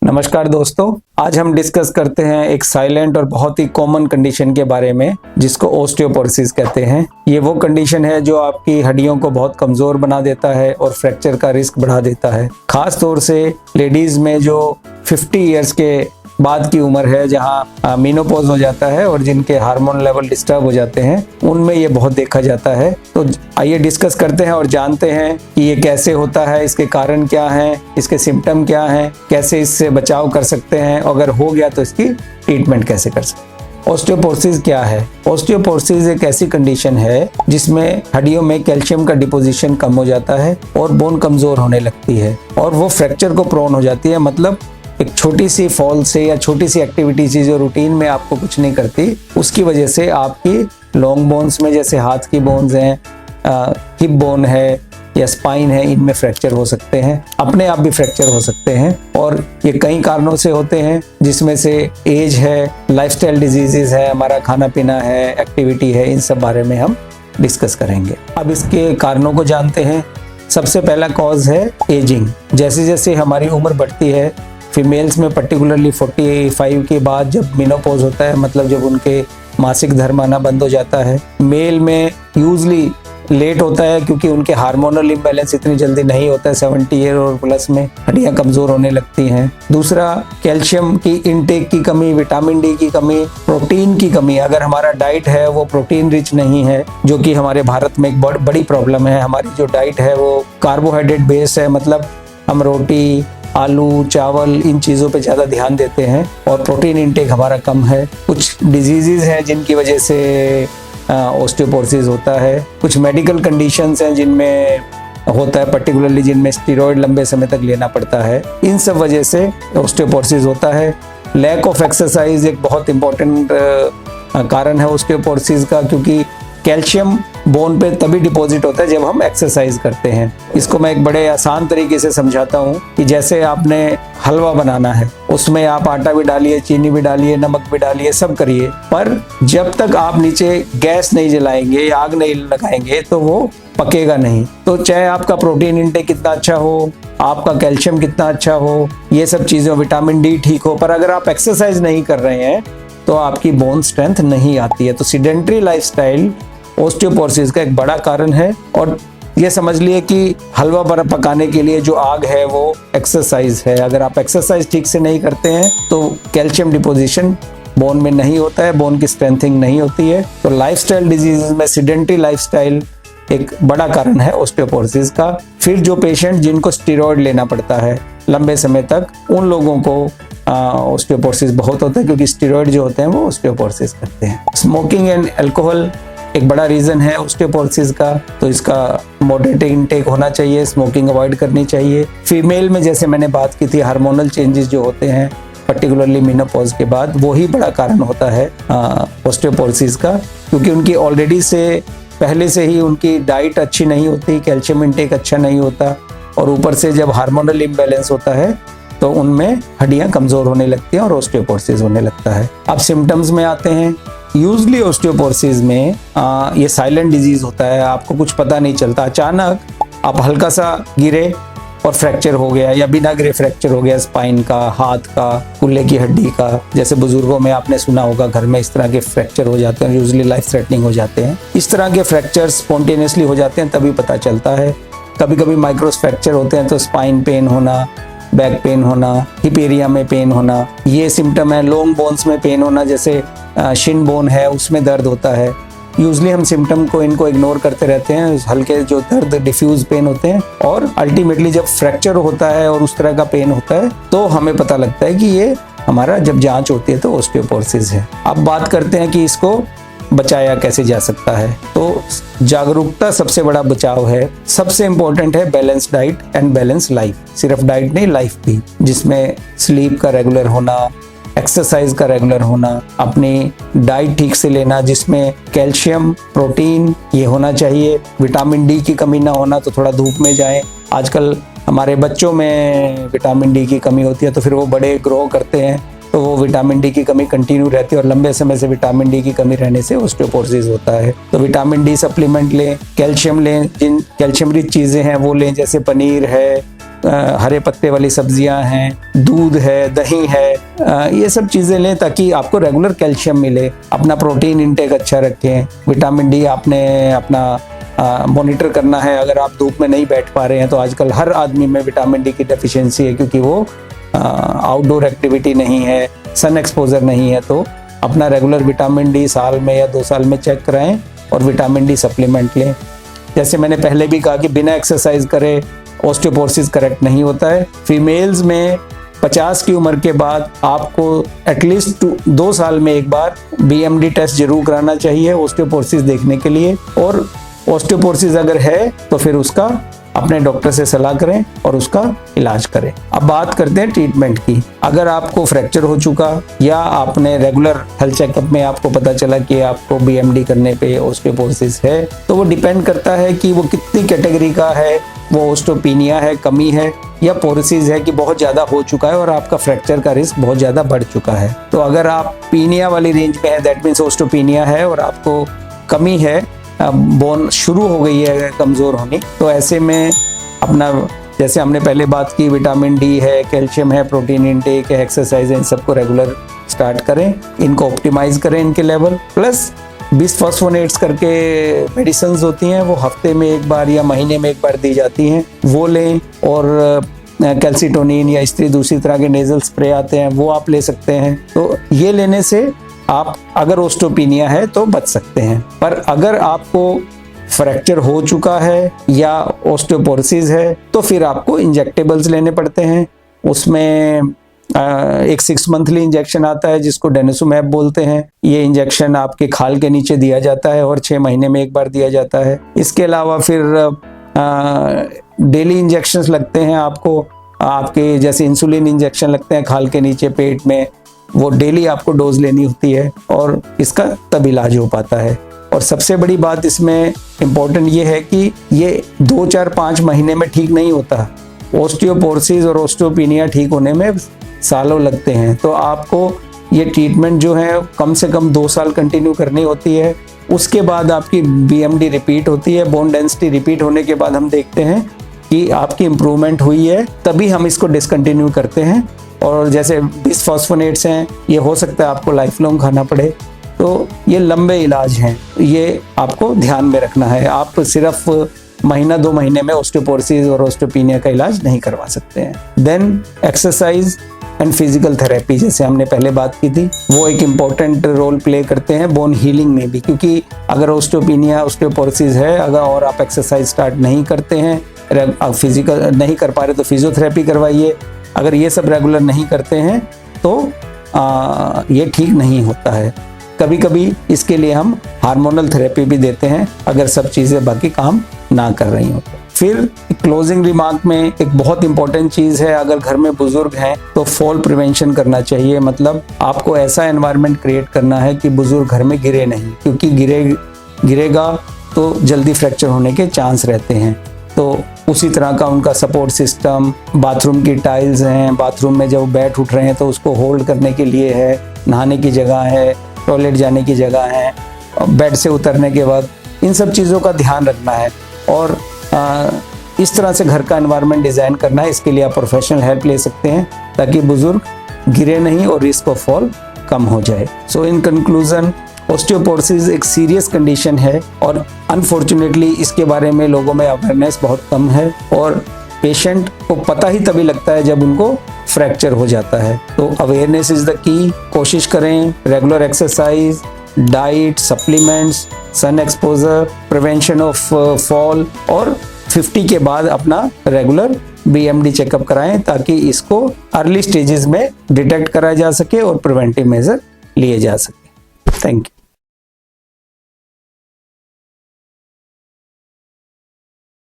नमस्कार दोस्तों, आज हम डिस्कस करते हैं एक साइलेंट और बहुत ही कॉमन कंडीशन के बारे में जिसको ओस्टियोपोरोसिस कहते हैं। ये वो कंडीशन है जो आपकी हड्डियों को बहुत कमजोर बना देता है और फ्रैक्चर का रिस्क बढ़ा देता है। खास तौर से लेडीज में जो 50 इयर्स के बाद की उम्र है, जहां मेनोपॉज हो जाता है और जिनके हार्मोन लेवल डिस्टर्ब हो जाते हैं, उनमें ये बहुत देखा जाता है। तो आइए डिस्कस करते हैं और जानते हैं कि ये कैसे होता है, इसके कारण क्या हैं, इसके सिम्टम क्या हैं, कैसे इससे बचाव कर सकते हैं, अगर हो गया तो इसकी ट्रीटमेंट कैसे कर सकते हैं। ओस्टियोपोरोसिस क्या है? ओस्टियोपोरोसिस एक ऐसी कंडीशन है जिसमें हड्डियों में कैल्शियम का डिपोजिशन कम हो जाता है और बोन कमजोर होने लगती है और वो फ्रैक्चर को प्रोन हो जाती है। मतलब एक छोटी सी फॉल से या छोटी सी एक्टिविटी से जो रूटीन में आपको कुछ नहीं करती, उसकी वजह से आपकी लॉन्ग बोन्स में, जैसे हाथ की बोन्स हैं, हिप बोन है या स्पाइन है, इनमें फ्रैक्चर हो सकते हैं। अपने आप भी फ्रैक्चर हो सकते हैं और ये कई कारणों से होते हैं, जिसमें से एज है, लाइफस्टाइल डिजीजेस है, हमारा खाना पीना है, एक्टिविटी है, इन सब बारे में हम डिस्कस करेंगे। अब इसके कारणों को जानते हैं। सबसे पहला कॉज है एजिंग। जैसे जैसे हमारी उम्र बढ़ती है, फीमेल्स में पर्टिकुलरली 45 के बाद जब मेनोपॉज होता है, मतलब जब उनके मासिक धर्म आना बंद हो जाता है। मेल में यूजली लेट होता है क्योंकि उनके हार्मोनल इम्बैलेंस इतनी जल्दी नहीं होता है। 70 ईयर और प्लस में हड्डियां कमजोर होने लगती हैं। दूसरा, कैल्शियम की इनटेक की कमी, विटामिन डी की कमी, प्रोटीन की कमी। अगर हमारा डाइट है वो प्रोटीन रिच नहीं है, जो कि हमारे भारत में एक बड़ी प्रॉब्लम है। हमारी जो डाइट है वो कार्बोहाइड्रेट बेस्ड है, मतलब हम रोटी, आलू, चावल, इन चीज़ों पे ज़्यादा ध्यान देते हैं और प्रोटीन इंटेक हमारा कम है। कुछ डिजीज़ेज हैं जिनकी वजह से ओस्टियोपोरोसिस होता है। कुछ मेडिकल कंडीशंस हैं जिनमें होता है, पर्टिकुलरली जिनमें स्टेरॉयड लंबे समय तक लेना पड़ता है। इन सब वजह से ओस्टियोपोरोसिस होता है। लैक ऑफ एक्सरसाइज एक बहुत इंपॉर्टेंट कारण है ओस्टियोपोरोसिस का, क्योंकि कैल्शियम बोन पे तभी डिपॉजिट होता है जब हम एक्सरसाइज करते हैं। इसको मैं एक बड़े आसान तरीके से समझाता हूँ कि जैसे आपने हलवा बनाना है, उसमें आप आटा भी डालिए, चीनी भी डालिए, नमक भी डालिए, सब करिए, पर जब तक आप नीचे गैस नहीं जलाएंगे या आग नहीं लगाएंगे तो वो पकेगा नहीं। तो चाहे आपका प्रोटीन इंटेक कितना अच्छा हो, आपका कैल्शियम कितना अच्छा हो, ये सब चीज़ें, विटामिन डी ठीक हो, पर अगर आप एक्सरसाइज नहीं कर रहे हैं तो आपकी बोन स्ट्रेंथ नहीं आती है। तो सीडेंट्री लाइफस्टाइल ओस्टियोपोरोसिस का एक बड़ा कारण है। और ये समझ लिए कि हलवा पकाने के लिए जो आग है वो एक्सरसाइज है। अगर आप एक्सरसाइज ठीक से नहीं करते हैं तो कैल्शियम डिपोजिशन बोन में नहीं होता है, बोन की स्ट्रेंथिंग नहीं होती है। तो लाइफस्टाइल डिजीज में सीडेंट्री लाइफस्टाइल एक बड़ा कारण है ओस्टियोपोरोसिस का। फिर जो पेशेंट जिनको स्टेरॉयड लेना पड़ता है लंबे समय तक, उन लोगों को ओस्टियोपोरोसिस बहुत होता है, क्योंकि स्टेरॉयड जो होते हैं वो ओस्टियोपोरोसिस करते हैं। स्मोकिंग एंड अल्कोहल एक बड़ा रीजन है ओस्टियोपोरोसिस का, तो इसका मॉडरेट इंटेक होना चाहिए, स्मोकिंग अवॉइड करनी चाहिए। फीमेल में जैसे मैंने बात की थी, हार्मोनल चेंजेस जो होते हैं पर्टिकुलरली मेनोपॉज के बाद, वही बड़ा कारण होता है ओस्टियोपोरोसिस का, क्योंकि उनकी ऑलरेडी से पहले से ही उनकी डाइट अच्छी नहीं होती, कैल्शियम इंटेक अच्छा नहीं होता, और ऊपर से जब हार्मोनल इम्बैलेंस होता है तो उनमें हड्डियां कमजोर होने लगती हैं और ओस्टियोपोरोसिस होने लगता है। अब सिम्टम्स में आते हैं। यूजली ओस्टियोपोरोसिस में ये साइलेंट डिजीज होता है, आपको कुछ पता नहीं चलता। अचानक आप हल्का सा गिरे और फ्रैक्चर हो गया, या बिना गिरे फ्रैक्चर हो गया, स्पाइन का, हाथ का, कुल्ले की हड्डी का। जैसे बुजुर्गों में आपने सुना होगा, घर में इस तरह के फ्रैक्चर हो जाते हैं, यूजली लाइफ थ्रेटनिंग हो जाते हैं। इस तरह के फ्रैक्चर स्पॉन्टेनियसली हो जाते हैं, तभी पता चलता है। कभी कभी माइक्रो फ्रैक्चर होते हैं तो स्पाइन पेन होना, बैक पेन होना, हिप एरिया में पेन होना, ये सिम्टम है। लॉन्ग बोन्स में पेन होना, जैसे शिन बोन है उसमें दर्द होता है। यूजली हम सिम्टम को इनको इग्नोर करते रहते हैं, हल्के जो दर्द डिफ्यूज पेन होते हैं, और अल्टीमेटली जब फ्रैक्चर होता है और उस तरह का पेन होता है तो हमें पता लगता है कि ये हमारा, जब जांच होती है तो ओस्टियोपोरोसिस है। अब बात करते हैं कि इसको बचाया कैसे जा सकता है। तो जागरूकता सबसे बड़ा बचाव है। सबसे इम्पोर्टेंट है balance diet and balance life. सिर्फ डाइट नहीं, लाइफ भी, जिसमें स्लीप का रेगुलर होना, एक्सरसाइज का रेगुलर होना, अपनी डाइट ठीक से लेना, जिसमें कैल्शियम, प्रोटीन ये होना चाहिए। विटामिन डी की कमी ना होना, तो थोड़ा धूप में जाएं। आजकल हमारे बच्चों में विटामिन डी की कमी होती है, तो फिर वो बड़े ग्रो करते हैं तो वो विटामिन डी की कमी कंटिन्यू रहती है, और लंबे समय से विटामिन डी की कमी रहने से ओस्टियोपोरोसिस होता है। तो विटामिन डी सप्लीमेंट लें, कैल्शियम लें, जिन कैल्शियम रिच चीज़ें हैं वो लें, जैसे पनीर है, हरे पत्ते वाली सब्जियां हैं, दूध है, दही है, ये सब चीज़ें लें ताकि आपको रेगुलर कैल्शियम मिले। अपना प्रोटीन इंटेक अच्छा रखें। विटामिन डी आपने अपना मॉनिटर करना है। अगर आप धूप में नहीं बैठ पा रहे हैं तो आजकल हर आदमी में विटामिन डी की डेफिशिएंसी है, क्योंकि वो आउटडोर एक्टिविटी नहीं है, सन एक्सपोजर नहीं है। तो अपना रेगुलर विटामिन डी साल में या 2 साल में चेक कराएं और विटामिन डी सप्लीमेंट लें। जैसे मैंने पहले भी कहा कि बिना एक्सरसाइज करे ऑस्टियोपोरोसिस करेक्ट नहीं होता है। फीमेल्स में 50 की उम्र के बाद आपको एटलीस्ट 2 साल में एक बार BMD टेस्ट जरूर कराना चाहिए ऑस्टियोपोरोसिस देखने के लिए। और ऑस्टियोपोरोसिस अगर है तो फिर उसका अपने डॉक्टर से सलाह करें और उसका इलाज करें। अब बात करते हैं ट्रीटमेंट की। अगर आपको फ्रैक्चर हो चुका या आपने रेगुलर हेल्थ चेकअप में आपको पता चला कि आपको BMD करने पे ऑस्टियोपोरोसिस है, तो वो डिपेंड करता है कि वो कितनी कैटेगरी का है। वो ऑस्टियोपेनिया है, कमी है, या पोरोसिस है कि बहुत ज़्यादा हो चुका है और आपका फ्रैक्चर का रिस्क बहुत ज़्यादा बढ़ चुका है। तो अगर आप पीनिया वाली रेंज में है, दैट मीन्स ऑस्टियोपेनिया है और आपको कमी है, बोन शुरू हो गई है कमज़ोर होनी, तो ऐसे में अपना जैसे हमने पहले बात की, विटामिन डी है, कैल्शियम है, प्रोटीन इंटेक है, एक्सरसाइज है, इन सबको रेगुलर स्टार्ट करें, इनको ऑप्टिमाइज करें इनके लेवल। प्लस बिसफॉस्फोनेट्स करके मेडिसिन्स होती हैं, वो हफ्ते में एक बार या महीने में एक बार दी जाती हैं, वो लें। और कैल्सीटोनिन या इस दूसरी तरह के नेजल स्प्रे आते हैं, वो आप ले सकते हैं। तो ये लेने से आप अगर ऑस्टियोपेनिया है तो बच सकते हैं। पर अगर आपको फ्रैक्चर हो चुका है या ऑस्टियोपोरोसिस है तो फिर आपको इंजेक्टेबल्स लेने पड़ते हैं। उसमें एक 6 मंथली इंजेक्शन आता है जिसको डेनिसुमैब बोलते हैं। ये इंजेक्शन आपके खाल के नीचे दिया जाता है और 6 महीने में एक बार दिया जाता है। इसके अलावा फिर डेली इंजेक्शंस लगते हैं आपको, आपके जैसे इंसुलिन इंजेक्शन लगते हैं खाल के नीचे पेट में, वो डेली आपको डोज लेनी होती है और इसका तब इलाज हो पाता है। और सबसे बड़ी बात इसमें इम्पोर्टेंट ये है कि ये 2, 4, 5 महीने में ठीक नहीं होता। ऑस्टियोपोरोसिस और ऑस्टियोपेनिया ठीक होने में सालों लगते हैं। तो आपको ये ट्रीटमेंट जो है कम से कम 2 साल कंटिन्यू करनी होती है। उसके बाद आपकी BMD रिपीट होती है। बोन डेंसिटी रिपीट होने के बाद हम देखते हैं कि आपकी इम्प्रूवमेंट हुई है, तभी हम इसको डिसकंटिन्यू करते हैं। और जैसे बिसफॉस्फोनेट्स हैं, ये हो सकता है आपको लाइफ लॉन्ग खाना पड़े, तो ये लंबे इलाज हैं, ये आपको ध्यान में रखना है। आप सिर्फ महीना 2 महीने में ऑस्टियोपोरोसिस और ऑस्टियोपेनिया का इलाज नहीं करवा सकते हैं। Then exercise and physical therapy, जैसे हमने पहले बात की थी, वो एक इम्पॉर्टेंट रोल प्ले करते हैं बोन हीलिंग में भी। क्योंकि अगर ऑस्टियोपेनिया ऑस्टियोपोरोसिस है अगर और आप एक्सरसाइज स्टार्ट नहीं करते हैं, फिजिकल नहीं कर पा रहे तो फिजियोथेरेपी करवाइए। अगर ये सब रेगुलर नहीं करते हैं तो ये ठीक नहीं होता है। कभी कभी इसके लिए हम हार्मोनल थेरेपी भी देते हैं अगर सब चीज़ें बाकी काम ना कर रही हो। फिर क्लोजिंग रिमार्क में एक बहुत इंपॉर्टेंट चीज़ है, अगर घर में बुजुर्ग हैं तो फॉल प्रिवेंशन करना चाहिए। मतलब आपको ऐसा एनवायरनमेंट क्रिएट करना है कि बुजुर्ग घर में गिरे नहीं, क्योंकि गिरेगा तो जल्दी फ्रैक्चर होने के चांस रहते हैं। तो उसी तरह का उनका सपोर्ट सिस्टम, बाथरूम की टाइल्स हैं, बाथरूम में जब बैठ उठ रहे हैं तो उसको होल्ड करने के लिए है, नहाने की जगह है, टॉयलेट जाने की जगह है, बेड से उतरने के बाद, इन सब चीज़ों का ध्यान रखना है। और इस तरह से घर का एनवायरनमेंट डिज़ाइन करना है। इसके लिए आप प्रोफेशनल हेल्प ले सकते हैं ताकि बुजुर्ग गिरे नहीं और रिस्क ऑफ फॉल कम हो जाए। सो इन कंक्लूजन, ऑस्टियोपोरोसिस एक सीरियस कंडीशन है और अनफॉर्चुनेटली इसके बारे में लोगों में अवेयरनेस बहुत कम है और पेशेंट को पता ही तभी लगता है जब उनको फ्रैक्चर हो जाता है। तो अवेयरनेस इज़ द की। कोशिश करें regular exercise, diet, supplements, sun exposure, prevention of fall और 50 के बाद अपना रेगुलर BMD चेकअप कराएं ताकि इसको अर्ली स्टेजेस में डिटेक्ट कराया जा सके और प्रिवेंटिव मेजर लिए जा सके। Thank you.